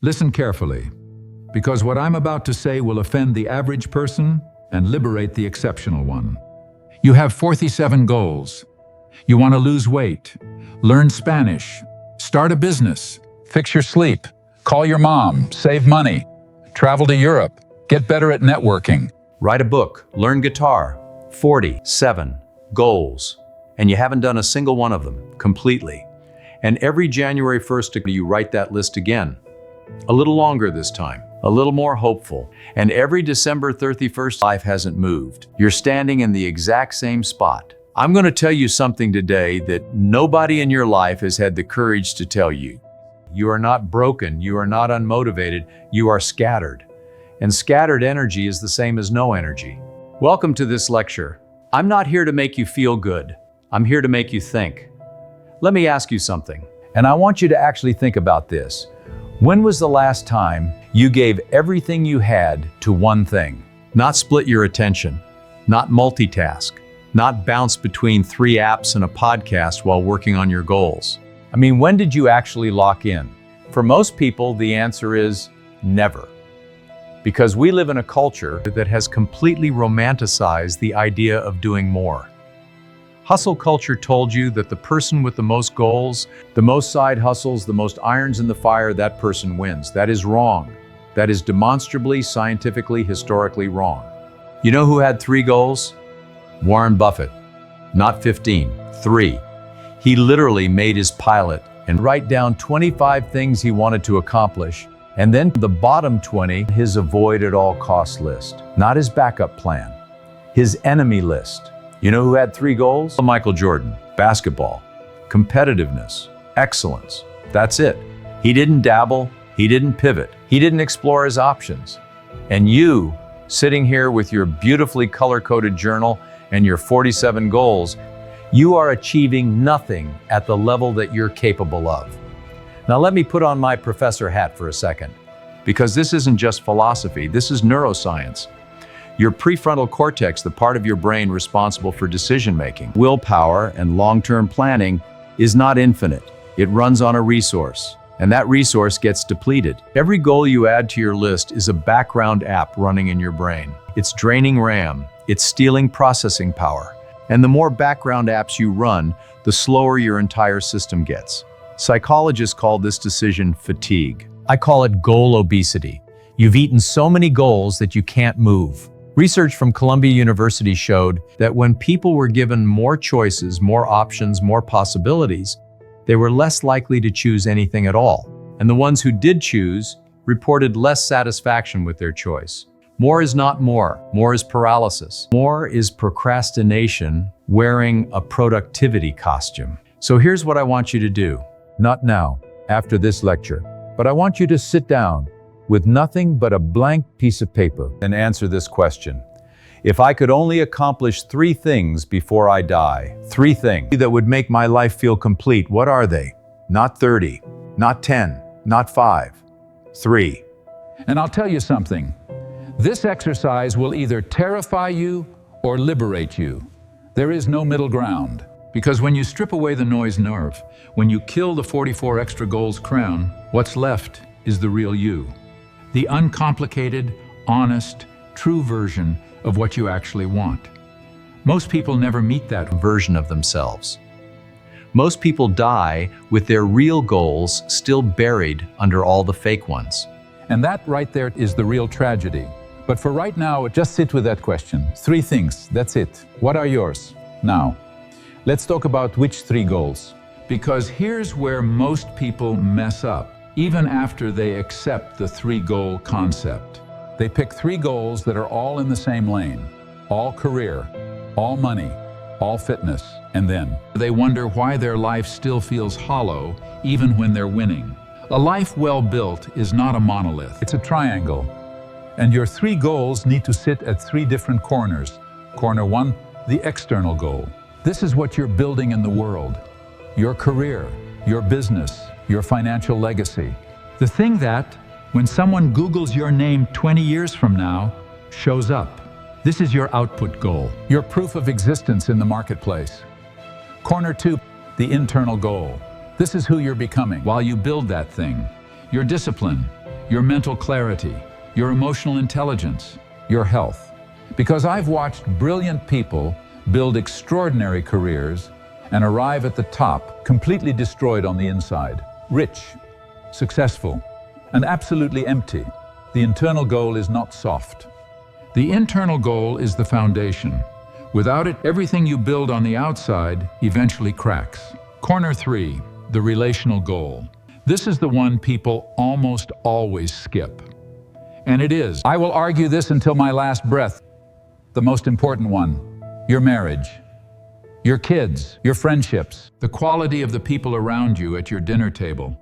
Listen carefully, because what I'm about to say will offend the average person and liberate the exceptional one. You have 47 goals. You want to lose weight, learn Spanish, start a business, fix your sleep, call your mom, save money, travel to Europe, get better at networking. Write a book, learn guitar. 47 goals. And you haven't done a single one of them completely. And every January 1st, you write that list again. A little longer this time, a little more hopeful. And every December 31st, life hasn't moved. You're standing in the exact same spot. I'm going to tell you something today that nobody in your life has had the courage to tell you. You are not broken, you are not unmotivated, you are scattered. And scattered energy is the same as no energy. Welcome to this lecture. I'm not here to make you feel good. I'm here to make you think. Let me ask you something, and I want you to actually think about this. When was the last time you gave everything you had to one thing? Not split your attention, not multitask, not bounce between 3 apps and a podcast while working on your goals. I mean, when did you actually lock in? For most people, the answer is never. Because we live in a culture that has completely romanticized the idea of doing more. Hustle culture told you that the person with the most goals, the most side hustles, the most irons in the fire, that person wins. That is wrong. That is demonstrably, scientifically, historically wrong. You know who had 3 goals? Warren Buffett. Not 15, 3. He literally made his pilot and write down 25 things he wanted to accomplish, and then the bottom 20, his avoid at all costs list. Not his backup plan, his enemy list. You know who had 3 goals? Michael Jordan. Basketball, competitiveness, excellence. That's it. He didn't dabble, he didn't pivot, he didn't explore his options. And you, sitting here with your beautifully color-coded journal and your 47 goals, you are achieving nothing at the level that you're capable of. Now let me put on my professor hat for a second, because this isn't just philosophy, this is neuroscience. Your prefrontal cortex, the part of your brain responsible for decision-making, willpower, and long-term planning, is not infinite. It runs on a resource, and that resource gets depleted. Every goal you add to your list is a background app running in your brain. It's draining RAM, it's stealing processing power. And the more background apps you run, the slower your entire system gets. Psychologists call this decision fatigue. I call it goal obesity. You've eaten so many goals that you can't move. Research from Columbia University showed that when people were given more choices, more options, more possibilities, they were less likely to choose anything at all. And the ones who did choose reported less satisfaction with their choice. More is not more. More is paralysis. More is procrastination wearing a productivity costume. So here's what I want you to do. Not now, after this lecture, but I want you to sit down with nothing but a blank piece of paper and answer this question. If I could only accomplish 3 things before I die, 3 things that would make my life feel complete, what are they? Not 30, not 10, not 5, 3. And I'll tell you something. This exercise will either terrify you or liberate you. There is no middle ground. Because when you strip away the noise nerve, when you kill the 44 extra goals crown, what's left is the real you. The uncomplicated, honest, true version of what you actually want. Most people never meet that version of themselves. Most people die with their real goals still buried under all the fake ones. And that right there is the real tragedy. But for right now, just sit with that question. 3 things, that's it. What are yours? Now, let's talk about which 3 goals. Because here's where most people mess up. Even after they accept the 3-goal concept. They pick 3 goals that are all in the same lane, all career, all money, all fitness, and then they wonder why their life still feels hollow even when they're winning. A life well built is not a monolith, it's a triangle. And your 3 goals need to sit at 3 different corners. Corner 1, the external goal. This is what you're building in the world. Your career, your business, your financial legacy. The thing that, when someone Googles your name 20 years from now, shows up. This is your output goal, your proof of existence in the marketplace. Corner 2, the internal goal. This is who you're becoming while you build that thing. Your discipline, your mental clarity, your emotional intelligence, your health. Because I've watched brilliant people build extraordinary careers and arrive at the top completely destroyed on the inside, rich, successful, and absolutely empty. The internal goal is not soft. The internal goal is the foundation. Without it, everything you build on the outside eventually cracks. Corner 3, the relational goal. This is the one people almost always skip. And it is, I will argue this until my last breath, the most important one: your marriage, your kids, your friendships, the quality of the people around you at your dinner table.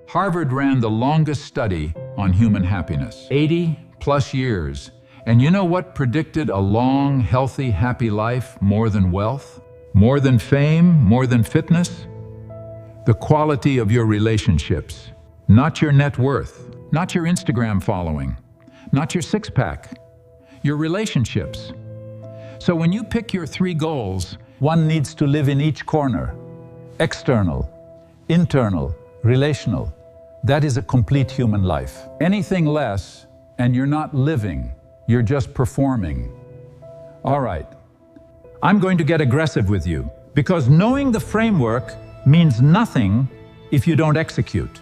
Harvard ran the longest study on human happiness, 80+ years. And you know what predicted a long, healthy, happy life more than wealth, more than fame, more than fitness? The quality of your relationships, not your net worth, not your Instagram following, not your six-pack, your relationships. So when you pick your 3 goals, one needs to live in each corner: external, internal, relational. That is a complete human life. Anything less, and you're not living, you're just performing. All right, I'm going to get aggressive with you, because knowing the framework means nothing if you don't execute.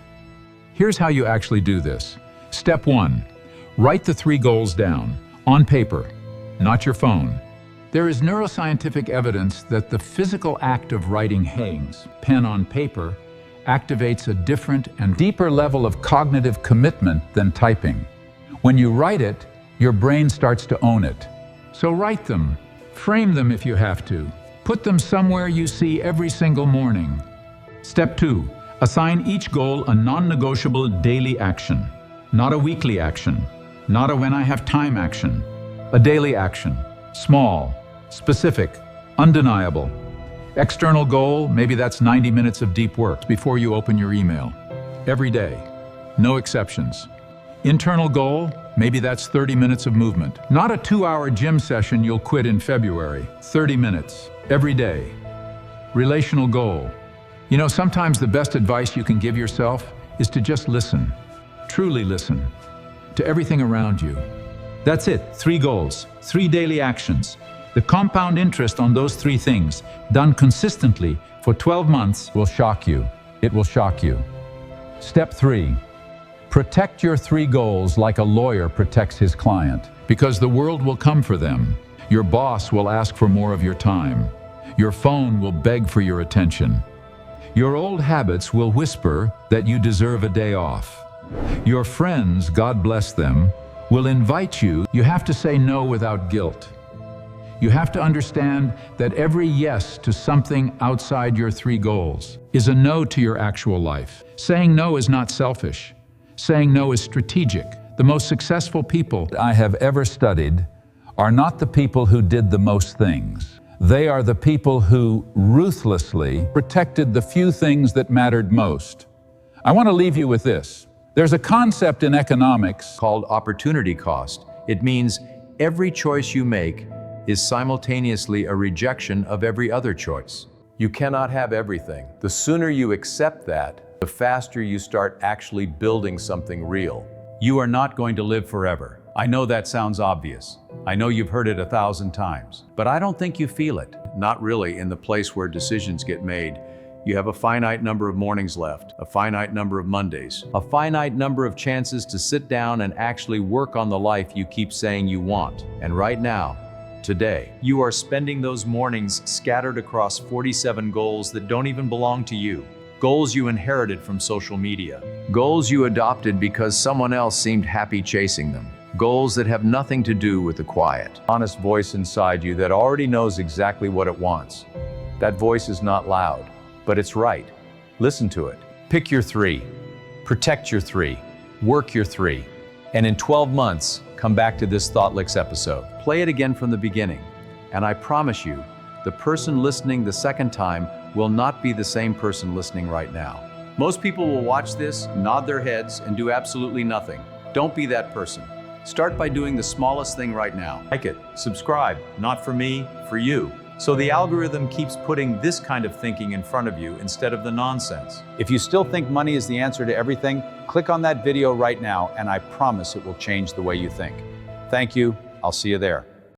Here's how you actually do this. Step 1, write the 3 goals down, on paper, not your phone. There is neuroscientific evidence that the physical act of writing hangs, pen on paper, activates a different and deeper level of cognitive commitment than typing. When you write it, your brain starts to own it. So write them, frame them if you have to. Put them somewhere you see every single morning. Step 2, assign each goal a non-negotiable daily action. Not a weekly action, not a when I have time action. A daily action, small, specific, undeniable. External goal, maybe that's 90 minutes of deep work before you open your email. Every day, no exceptions. Internal goal, maybe that's 30 minutes of movement. Not a 2-hour gym session you'll quit in February. 30 minutes, every day. Relational goal. You know, sometimes the best advice you can give yourself is to just listen. Truly listen to everything around you. That's it, 3 goals, 3 daily actions. The compound interest on those 3 things, done consistently for 12 months, will shock you. It will shock you. Step 3. Protect your 3 goals like a lawyer protects his client, because the world will come for them. Your boss will ask for more of your time. Your phone will beg for your attention. Your old habits will whisper that you deserve a day off. Your friends, God bless them, will invite you. You have to say no without guilt. You have to understand that every yes to something outside your 3 goals is a no to your actual life. Saying no is not selfish. Saying no is strategic. The most successful people I have ever studied are not the people who did the most things. They are the people who ruthlessly protected the few things that mattered most. I want to leave you with this. There's a concept in economics Called opportunity cost. It means every choice you make is simultaneously a rejection of every other choice. You cannot have everything. The sooner you accept that, the faster you start actually building something real. You are not going to live forever. I know that sounds obvious. I know you've heard it 1,000 times, but I don't think you feel it. Not really in the place where decisions get made. You have a finite number of mornings left, a finite number of Mondays, a finite number of chances to sit down and actually work on the life you keep saying you want. And right now, today, you are spending those mornings scattered across 47 goals that don't even belong to you. Goals you inherited from social media. Goals you adopted because someone else seemed happy chasing them. Goals that have nothing to do with the quiet, honest voice inside you that already knows exactly what it wants. That voice is not loud, but it's right. Listen to it. Pick your 3. Protect your 3. Work your 3. And in 12 months, come back to this ThoughtLix episode. Play it again from the beginning. And I promise you, the person listening the second time will not be the same person listening right now. Most people will watch this, nod their heads, and do absolutely nothing. Don't be that person. Start by doing the smallest thing right now. Like it, subscribe, not for me, for you. So the algorithm keeps putting this kind of thinking in front of you instead of the nonsense. If you still think money is the answer to everything, click on that video right now, and I promise it will change the way you think. Thank you. I'll see you there.